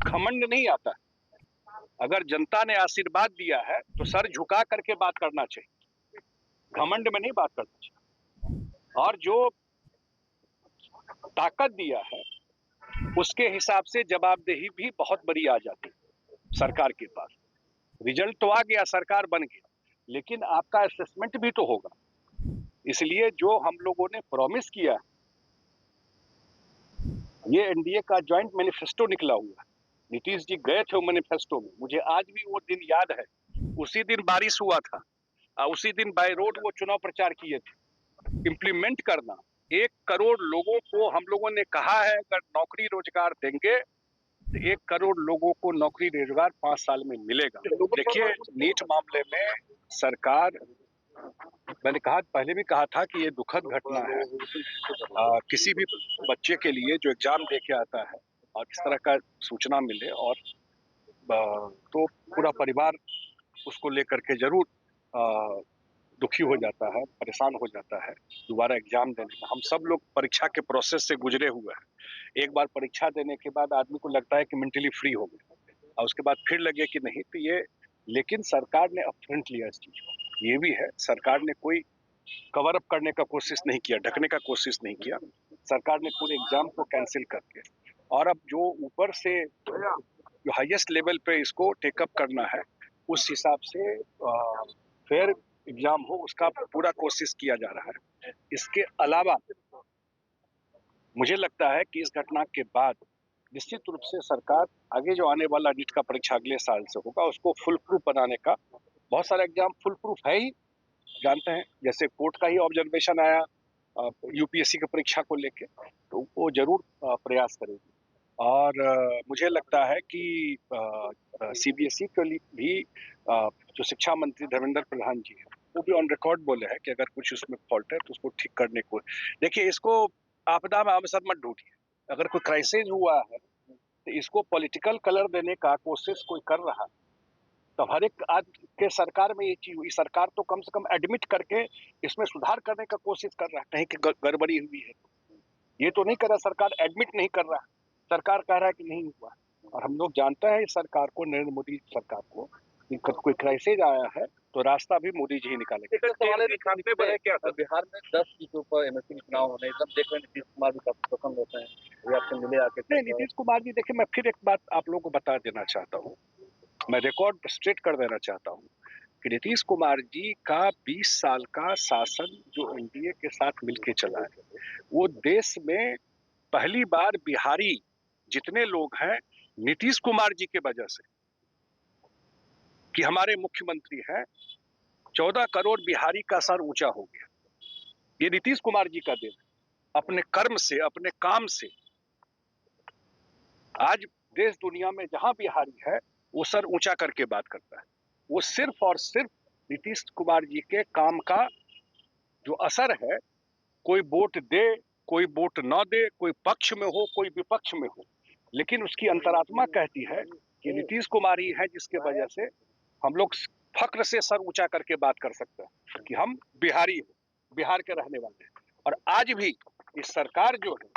घमंड नहीं आता। अगर जनता ने आशीर्वाद दिया है तो सर झुका करके बात करना चाहिए, घमंड में नहीं बात करना चाहिए। और जो ताकत दिया है उसके हिसाब से जवाबदेही भी बहुत बड़ी आ जाती है सरकार के पास। रिजल्ट तो आ गया, सरकार बन गई, लेकिन आपका असेसमेंट भी तो होगा। इसलिए जो हम लोगों ने प्रॉमिस किया, ये एनडीए का ज्वाइंट मैनिफेस्टो निकला हुआ है। नीतीश जी गए थे वो मैनिफेस्टो में, मुझे आज भी वो दिन याद है। उसी दिन बारिश हुआ था और उसी दिन बाय रोड वो चुनाव प्रचार किए थे। इम्प्लीमेंट करना, 1 करोड़ लोगों को हम लोगों ने कहा है अगर नौकरी रोजगार देंगे तो 1 करोड़ लोगों को नौकरी रोजगार 5 साल में मिलेगा। देखिए, नीट मामले में सरकार, मैंने कहा पहले भी कहा था कि ये दुखद घटना है। किसी भी बच्चे के लिए जो एग्जाम दे के आता है और इस तरह का सूचना मिले और तो पूरा परिवार उसको लेकर के जरूर दुखी हो जाता है, परेशान हो जाता है दोबारा एग्जाम देने में। हम सब लोग परीक्षा के प्रोसेस से गुजरे हुए हैं। एक बार परीक्षा देने के बाद आदमी को लगता है कि मेंटली फ्री हो गया और उसके बाद फिर लगे कि नहीं, तो ये, लेकिन सरकार ने अपफ्रंट लिया इस चीज को। ये भी है, सरकार ने कोई कवर अप करने का कोशिश नहीं किया, ढकने का कोशिश नहीं किया। सरकार ने पूरे एग्जाम को कैंसिल करके, और अब जो ऊपर से जो हाईएस्ट लेवल पे इसको टेकअप करना है उस हिसाब से फेयर एग्जाम हो उसका पूरा कोशिश किया जा रहा है। इसके अलावा मुझे लगता है कि इस घटना के बाद निश्चित रूप से सरकार आगे जो आने वाला नीट का परीक्षा अगले साल से होगा उसको फुल प्रूफ बनाने का, बहुत सारा एग्जाम फुल प्रूफ है ही, जानते हैं, जैसे कोर्ट का ही ऑब्जर्वेशन आया यूपीएससी की परीक्षा को लेके, तो वो जरूर प्रयास करेगी। और मुझे लगता है कि सीबीएसई के लिए भी जो शिक्षा मंत्री धर्मेंद्र प्रधान जी हैं वो भी ऑन रिकॉर्ड बोले हैं कि अगर कुछ उसमें फॉल्ट है तो उसको ठीक करने को, देखिए इसको आपदा में अवसर मत ढूंढिए। अगर कोई क्राइसिस हुआ है तो इसको पॉलिटिकल कलर देने का कोशिश कोई कर रहा है, तो हर एक आज के सरकार में ये चीज हुई। सरकार तो कम से कम एडमिट करके इसमें सुधार करने का कोशिश कर रहा है, कहीं की गड़बड़ी हुई है। ये तो नहीं कर रहा सरकार, एडमिट नहीं कर रहा, सरकार कह रहा है कि नहीं हुआ। और हम लोग जानते हैं इस सरकार को, नरेंद्र मोदी सरकार को, कोई क्राइसिस आया है तो रास्ता भी मोदी जी ही निकालेंगे। बिहार में 10 सीटों पर एमएसपी चुनाव होने, सब देख रहे हैं नीतीश कुमार भी काफी पसंद होते हैं, वे आपसे मिले आके? नहीं, नीतीश कुमार जी, देखिए मैं फिर एक बात आप लोगों को बता देना चाहता हूँ, मैं रिकॉर्ड स्ट्रेट कर देना चाहता हूँ कि नीतीश कुमार जी का 20 साल का शासन जो एनडीए के साथ मिलके चला है, वो देश में पहली बार बिहारी जितने लोग हैं नीतीश कुमार जी के वजह से, कि हमारे मुख्यमंत्री हैं, 14 करोड़ बिहारी का सर ऊंचा हो गया। ये नीतीश कुमार जी का देन, अपने कर्म से, अपने काम से। आज देश दुनिया में जहां बिहारी है वो सर ऊंचा करके बात करता है। वो सिर्फ और सिर्फ नीतीश कुमार जी के काम का जो असर है, कोई वोट दे, कोई वोट न दे, कोई पक्ष में हो, कोई विपक्ष में हो, लेकिन उसकी अंतरात्मा कहती है कि नीतीश कुमार ही है जिसके वजह से हम लोग फक्र से सर ऊंचा करके बात कर सकते हैं कि हम बिहारी हैं, बिहार के रहने वाले हैं। और आज भी इस सरकार जो है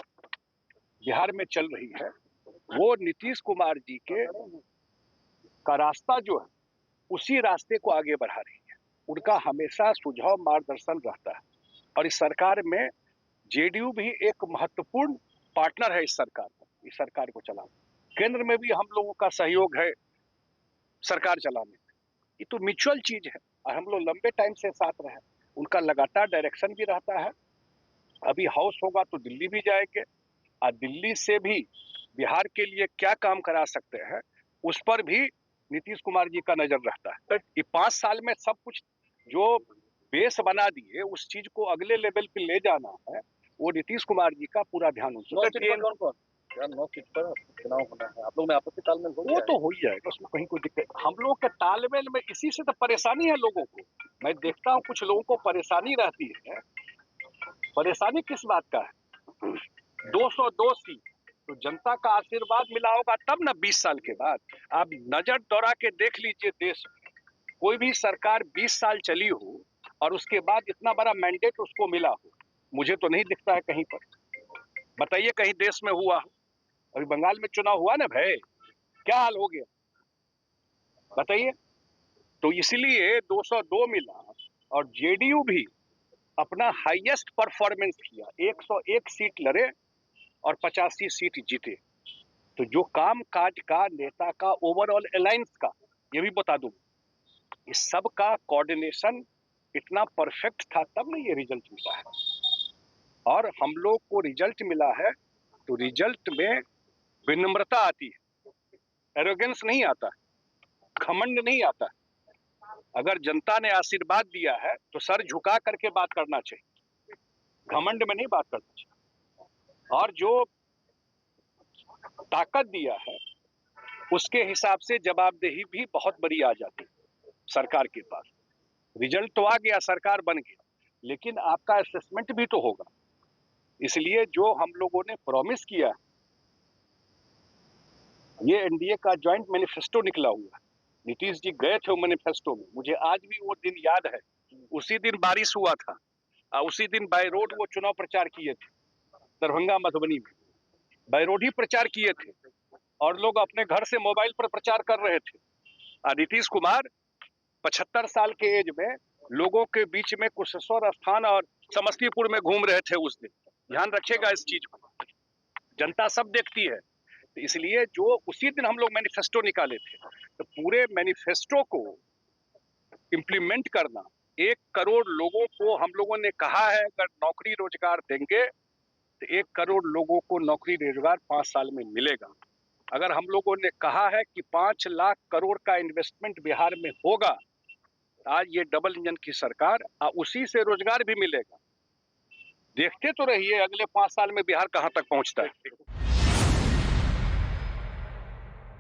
बिहार में चल रही है, वो नीतीश कुमार जी के का रास्ता जो है उसी रास्ते को आगे बढ़ा रही है। उनका हमेशा सुझाव मार्गदर्शन रहता है। और इस सरकार में जेडीयू भी एक महत्वपूर्ण पार्टनर है इस सरकार को चलाने। केंद्र में भी हम लोगों का सहयोग है सरकार चलाने में। ये तो म्यूचुअल चीज है और हम लोग लंबे टाइम से साथ रहे। उनका लगातार डायरेक्शन भी रहता है। अभी हाउस होगा तो दिल्ली भी जाएंगे और दिल्ली से भी बिहार के लिए क्या काम करा सकते हैं उस पर भी नीतीश कुमार जी का नजर रहता है। ये 5 साल में सब कुछ जो बेस बना दिए उस चीज को अगले लेवल पे ले जाना है, वो नीतीश कुमार जी का पूरा ध्यान उसमें 9 सीट पर चुनाव होना है, आप लोग में आपसी तालमेल हो? वो तो हो ही जाएगा, उसमें कहीं कोई दिक्कत। हम लोग के तालमेल में इसी से तो परेशानी है लोगों को। मैं देखता हूँ कुछ लोगों को परेशानी रहती है। परेशानी किस बात का है? 202 सीट तो जनता का आशीर्वाद मिला होगा तब ना 20 साल के बाद। आप नजर दौड़ा के देख लीजिए, देश कोई भी सरकार 20 साल चली हो और उसके बाद इतना बड़ा मैंडेट उसको मिला हो, मुझे तो नहीं दिखता है कहीं पर। बताइए कहीं देश में हुआ हो? अभी बंगाल में चुनाव हुआ ना भाई, क्या हाल हो गया बताइए। तो इसलिए 202 मिला और जेडीयू भी अपना हाईएस्ट परफॉर्मेंस किया, 101 सीट लड़े और 85 सीट जीते। तो जो काम काज का नेता का ओवरऑल अलायंस का, ये भी बता दूं, इस सब का कोऑर्डिनेशन इतना परफेक्ट था, तब ना ये रिजल्ट मिला है। और हम लोग को रिजल्ट मिला है तो रिजल्ट में विनम्रता आती है, एरोगेंस नहीं आता, घमंड नहीं आता। अगर जनता ने आशीर्वाद दिया है तो सर झुका करके बात करना चाहिए, घमंड में नहीं बात करना चाहिए। और जो ताकत दिया है उसके हिसाब से जवाबदेही भी बहुत बड़ी आ जाती है सरकार के पास। रिजल्ट तो आ गया, सरकार बन गया, लेकिन आपका असेसमेंट भी तो होगा। इसलिए जो हम लोगों ने प्रॉमिस किया, ये एनडीए का ज्वाइंट मैनिफेस्टो निकला हुआ है। नीतीश जी गए थे मैनिफेस्टो में, मुझे आज भी वो दिन याद है। उसी दिन बारिश हुआ था, उसी दिन बाय रोड वो चुनाव प्रचार किए थे, दरभंगा मधुबनी में बाय रोड ही प्रचार किए थे और लोग अपने घर से मोबाइल पर प्रचार कर रहे थे। नीतीश कुमार 75 साल के एज में लोगों के बीच में कुशेश्वर स्थान और समस्तीपुर में घूम रहे थे उस दिन। ध्यान रखिएगा इस चीज को, जनता सब देखती है। तो इसलिए जो उसी दिन हम लोग मैनिफेस्टो निकाले थे, तो पूरे मैनिफेस्टो को इम्प्लीमेंट करना, 1 करोड़ लोगों को हम लोगों ने कहा है अगर नौकरी रोजगार देंगे तो 1 करोड़ लोगों को नौकरी रोजगार 5 साल में मिलेगा। अगर हम लोगों ने कहा है कि 5 लाख करोड़ का इन्वेस्टमेंट बिहार में होगा, आज ये डबल इंजन की सरकार, उसी से रोजगार भी मिलेगा। देखते तो रहिए अगले 5 साल में बिहार कहां तक पहुंचता है।